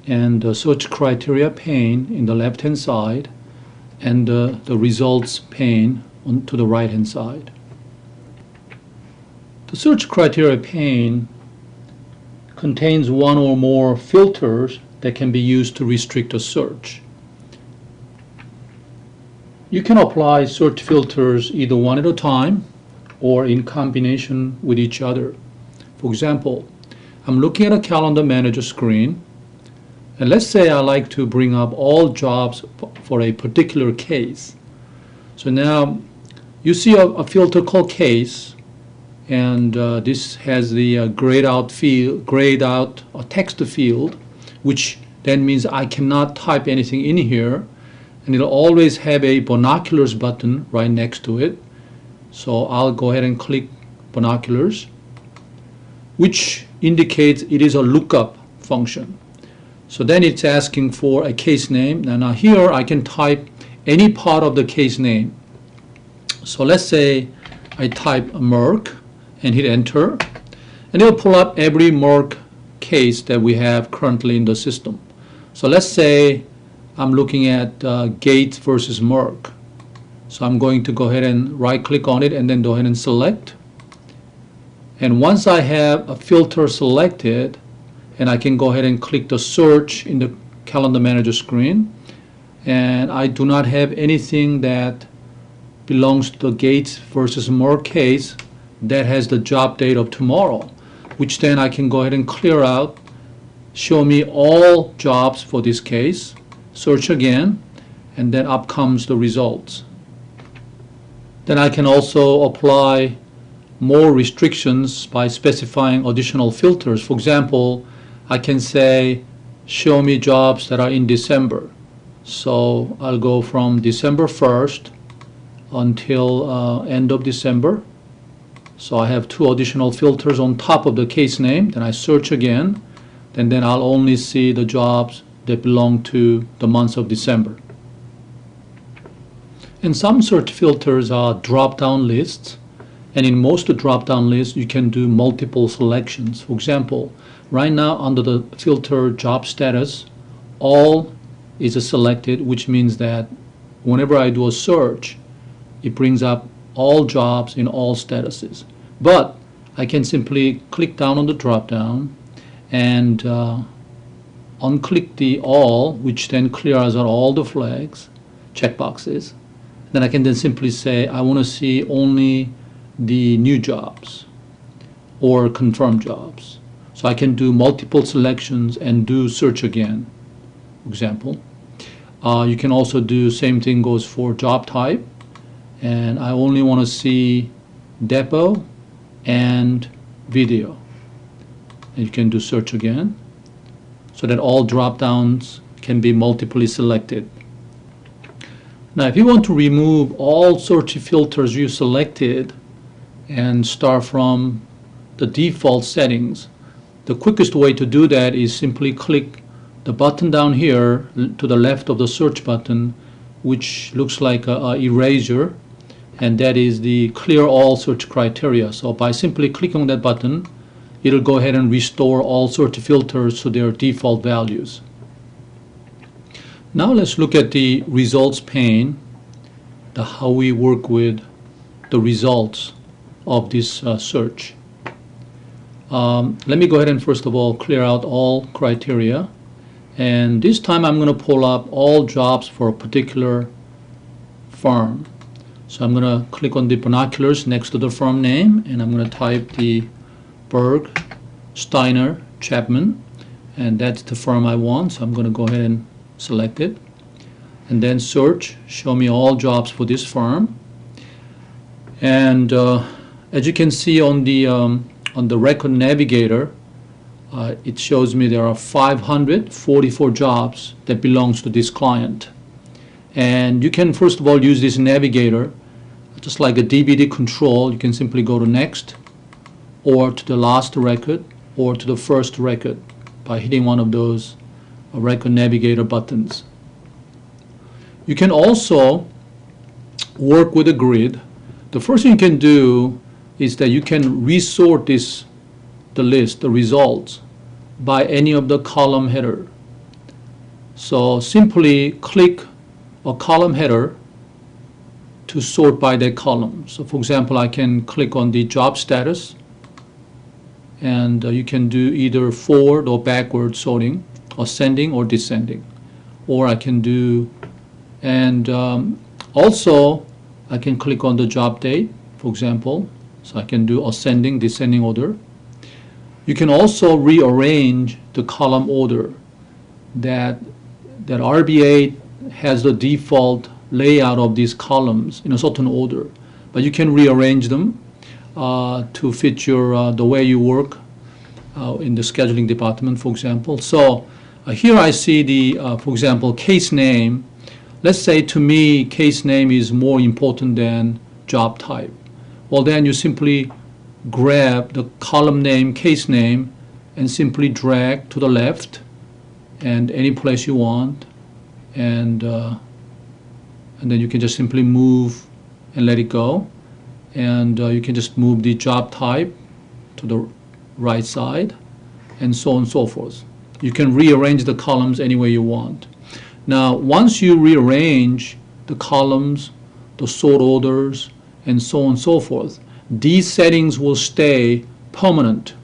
and the search criteria pane in the left hand side, and the results pane to the right hand side. The search criteria pane contains one or more filters that can be used to restrict a search. You can apply search filters either one at a time or in combination with each other. For example, I'm looking at a calendar manager screen, and let's say I like to bring up all jobs for a particular case. So now you see a filter called case, and this has the grayed out text field, which then means I cannot type anything in here, and it'll always have a binoculars button right next to it. So I'll go ahead and click binoculars, which indicates it is a lookup function. So then it's asking for a case name. Now here I can type any part of the case name. So let's say I type Merck and hit enter, and it'll pull up every Merck case that we have currently in the system. So let's say I'm looking at Gates versus Merck. So I'm going to go ahead and right click on it and then go ahead and select. And once I have a filter selected, and I can go ahead and click the search in the calendar manager screen, and I do not have anything that belongs to the Gates versus Merck case that has the job date of tomorrow, which then I can go ahead and clear out, show me all jobs for this case, search again, and then up comes the results. Then I can also apply more restrictions by specifying additional filters. For example, I can say show me jobs that are in December. So I'll go from December 1st until end of December. So I have two additional filters on top of the case name. Then I search again, and then I'll only see the jobs that belong to the month of December. And some search filters are drop-down lists, and in most drop-down lists you can do multiple selections. For example, right now under the filter job status, all is selected, which means that whenever I do a search, it brings up all jobs in all statuses. But I can simply click down on the drop-down and unclick the all, which then clears out all the flags, checkboxes. Then I can then simply say I want to see only the new jobs or confirmed jobs. So I can do multiple selections and do search again, for example. You can also do same thing goes for job type, and I only want to see depot and video. And you can do search again, so that all drop downs can be multiply selected. Now if you want to remove all search filters you selected and start from the default settings, the quickest way to do that is simply click the button down here to the left of the search button, which looks like a eraser, and that is the clear all search criteria. So by simply clicking on that button, it'll go ahead and restore all search filters to their default values. Now let's look at the results pane, how we work with the results of this search. Let me go ahead and first of all clear out all criteria, and this time I'm going to pull up all jobs for a particular firm. So I'm going to click on the binoculars next to the firm name, and I'm going to type the Berg, Steiner, Chapman, and that's the firm I want. So I'm going to go ahead and select it, and then search, show me all jobs for this firm. And as you can see on the record navigator, it shows me there are 544 jobs that belongs to this client. And you can first of all use this navigator just like a DVD control. You can simply go to next, or to the last record, or to the first record by hitting one of those record navigator buttons. You can also work with a grid. The first thing you can do is that you can resort the list, the results, by any of the column header. So simply click a column header to sort by that column. So for example, I can click on the job status, and you can do either forward or backward sorting, ascending or descending. Or I can do, and also I can click on the job date, for example. So I can do ascending, descending order. You can also rearrange the column order. That RB8 has the default layout of these columns in a certain order, but you can rearrange them to fit your the way you work in the scheduling department, for example. So here I see the, for example, case name. Let's say to me, case name is more important than job type. Well, then you simply grab the column name, case name, and simply drag to the left and any place you want, and then you can just simply move and let it go, and you can just move the job type to the right side, and so on and so forth. You can rearrange the columns any way you want. Now, once you rearrange the columns, the sort orders, and so on and so forth, these settings will stay permanent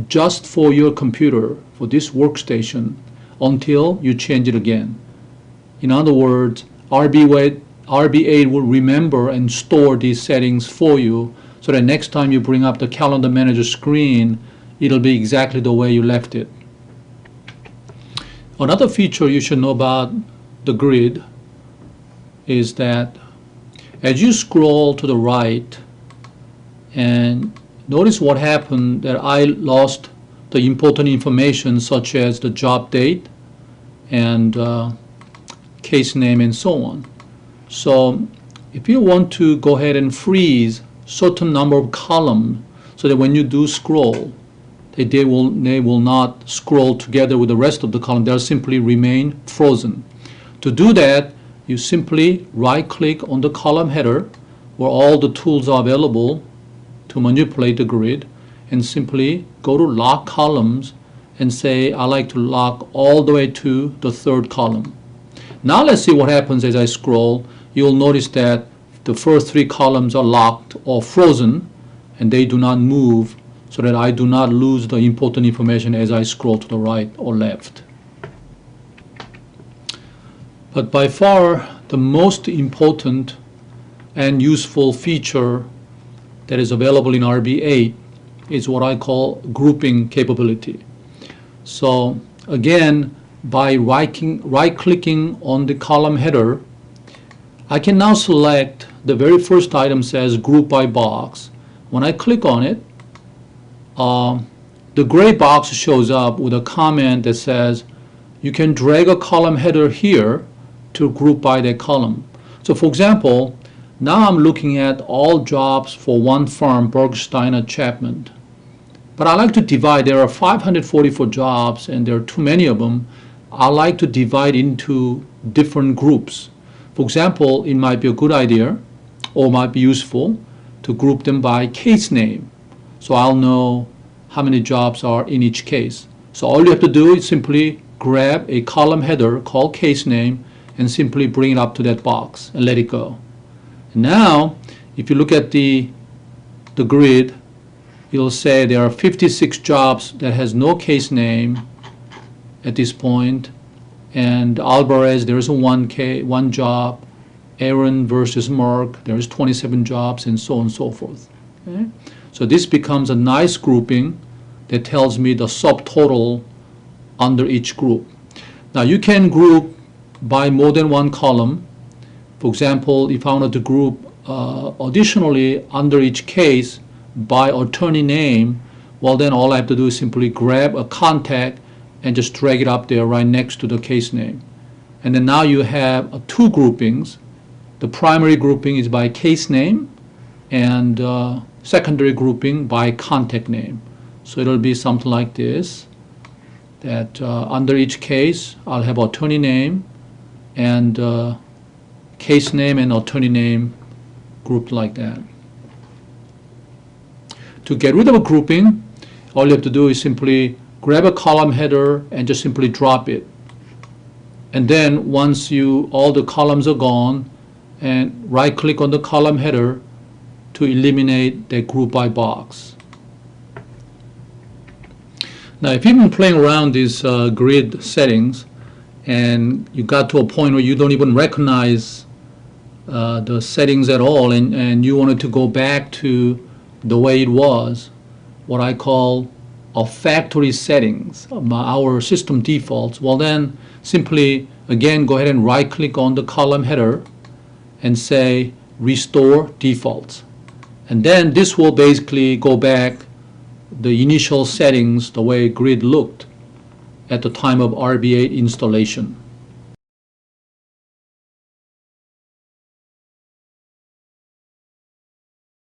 just for your computer, for this workstation, until you change it again. In other words, RB8 will remember and store these settings for you, so that next time you bring up the Calendar Manager screen, it'll be exactly the way you left it. Another feature you should know about the grid is that as you scroll to the right, and notice what happened, that I lost the important information such as the job date and case name and so on. So if you want to go ahead and freeze certain number of columns so that when you do scroll, they will not scroll together with the rest of the column, they'll simply remain frozen. To do that, you simply right click on the column header where all the tools are available to manipulate the grid, and simply go to lock columns and say I like to lock all the way to the third column. Now let's see what happens as I scroll. You'll notice that the first three columns are locked or frozen and they do not move, so that I do not lose the important information as I scroll to the right or left. But by far the most important and useful feature that is available in RB8 is what I call grouping capability. So again, by right-clicking on the column header, I can now select the very first item says group by box. When I click on it, the gray box shows up with a comment that says you can drag a column header here to group by that column. So for example, now I'm looking at all jobs for one firm, Bergsteiner Chapman. But I like to divide. There are 544 jobs and there are too many of them. I like to divide into different groups. For example, it might be a good idea or might be useful to group them by case name. So I'll know how many jobs are in each case. So all you have to do is simply grab a column header called case name and simply bring it up to that box and let it go. Now, if you look at the grid, you'll say there are 56 jobs that has no case name at this point, and Alvarez, there is one job. Aaron versus Mark, there is 27 jobs, and so on and so forth. Okay? So this becomes a nice grouping that tells me the subtotal under each group. Now you can group by more than one column. For example, if I wanted to group additionally under each case by attorney name, well then all I have to do is simply grab a contact and just drag it up there right next to the case name. And then now you have two groupings. The primary grouping is by case name, and secondary grouping by contact name. So it'll be something like this, that under each case I'll have attorney name and case name and attorney name grouped like that. To get rid of a grouping, all you have to do is simply grab a column header and just simply drop it. And then once all the columns are gone, and right click on the column header to eliminate the group by box. Now if you've been playing around these grid settings and you got to a point where you don't even recognize the settings at all, and you wanted to go back to the way it was, what I call a factory settings, our system defaults, well then simply again go ahead and right click on the column header and say restore defaults, and then this will basically go back the initial settings the way grid looked at the time of RB8 installation.